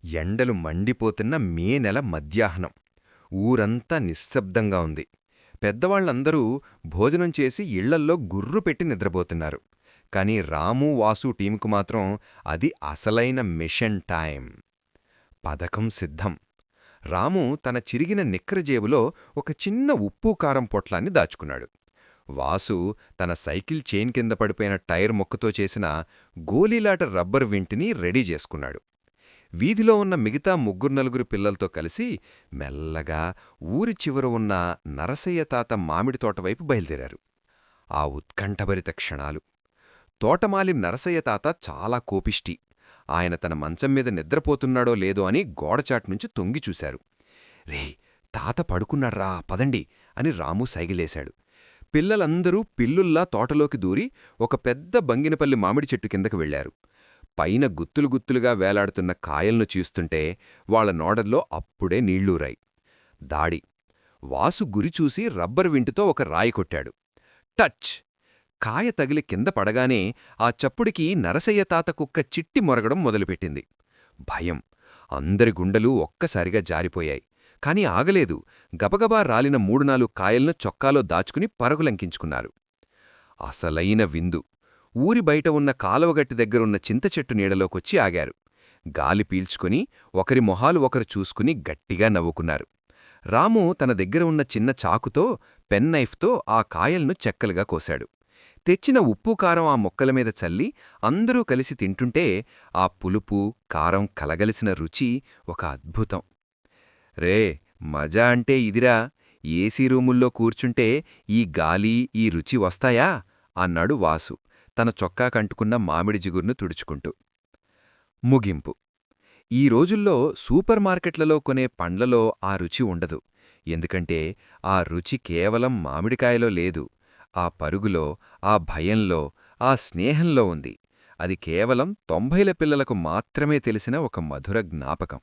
ఎండలు మండిపోతున్న మే నెల మధ్యాహ్నం. ఊరంతా నిశ్శబ్దంగా ఉంది. పెద్దవాళ్లందరూ భోజనం చేసి ఇళ్లల్లో గుర్రు పెట్టి నిద్రపోతున్నారు. కాని రాము, వాసు టీంకు మాత్రం అది అసలైన మిషన్ టైం. పథకం సిద్ధం. రాము తన చిరిగిన నిక్కర జేబులో ఒక చిన్న ఉప్పు కారం పొట్లాన్ని దాచుకున్నాడు. వాసు తన సైకిల్ చైన్ కింద పడిపోయిన టైర్ మొక్కతో చేసిన గోలీలాట రబ్బరు వింటిని రెడీ చేసుకున్నాడు. వీధిలో ఉన్న మిగతా ముగ్గురు పిల్లలతో కలిసి మెల్లగా ఊరి చివర ఉన్న నరసయ్య తాత మామిడి తోటవైపు బయలుదేరారు. ఆ ఉత్కంఠభరిత క్షణాలు. తోటమాలి నరసయ్య తాత చాలా కోపిష్టి. ఆయన తన మంచం మీద నిద్రపోతున్నాడో లేదో అని గోడచాట్నుంచి తొంగి చూశారు. రే, తాత పడుకున్నాడ్రా, పదండి అని రాము సైగిలేశాడు. పిల్లలందరూ పిల్లుల్లా తోటలోకి దూరి ఒక పెద్ద బంగినపల్లి మామిడి చెట్టు కిందకు వెళ్లారు. పైన గుత్తులు గుత్తులుగా వేలాడుతున్న కాయల్ను చూస్తుంటే వాళ్ల నోడల్లో అప్పుడే నీళ్లూరాయి. దాడి. వాసు గురిచూసి రబ్బరు వింటితో ఒక రాయి కొట్టాడు. టచ్! కాయ తగిలి కింద పడగానే ఆ చప్పుడికి నరసయ్య తాత కుక్క చిట్టి మొరగడం మొదలుపెట్టింది. భయం. అందరి గుండెలూ ఒక్కసారిగా జారిపోయాయి. కాని ఆగలేదు. గబగబా రాలిన 3-4 కాయల్ను చొక్కాలో దాచుకుని పరుగులంకించుకున్నారు. అసలైన విందు. ఊరి బయట ఉన్న కాలువగట్టి దగ్గరున్న చింతచెట్టు నీడలోకొచ్చి ఆగారు. గాలి పీల్చుకుని ఒకరి మొహాలు ఒకరు చూసుకుని గట్టిగా నవ్వుకున్నారు. రాము తన దగ్గర ఉన్న చిన్న చాకుతో, పెన్నైఫ్తో ఆ కాయల్ను చెక్కలుగా కోశాడు. తెచ్చిన ఉప్పు కారం ఆ మొక్కలమీద చల్లి అందరూ కలిసి తింటుంటే ఆ పులుపు, కారం కలగలిసిన రుచి ఒక అద్భుతం. రే, మజా అంటే ఇదిరా. ఏసీ రూముల్లో కూర్చుంటే ఈ గాలి, ఈ రుచి వస్తాయా అన్నాడు వాసు తన చొక్కా కంటుకున్న మామిడి జిగుర్ను తుడుచుకుంటూ. ముగింపు. ఈ రోజుల్లో సూపర్ మార్కెట్లలో కొనే పండ్లలో ఆ రుచి ఉండదు. ఎందుకంటే ఆ రుచి కేవలం మామిడికాయలో లేదు. ఆ పరుగులో, ఆ భయంలో, ఆ స్నేహంలో ఉంది. అది కేవలం 90ల పిల్లలకు మాత్రమే తెలిసిన ఒక మధుర జ్ఞాపకం.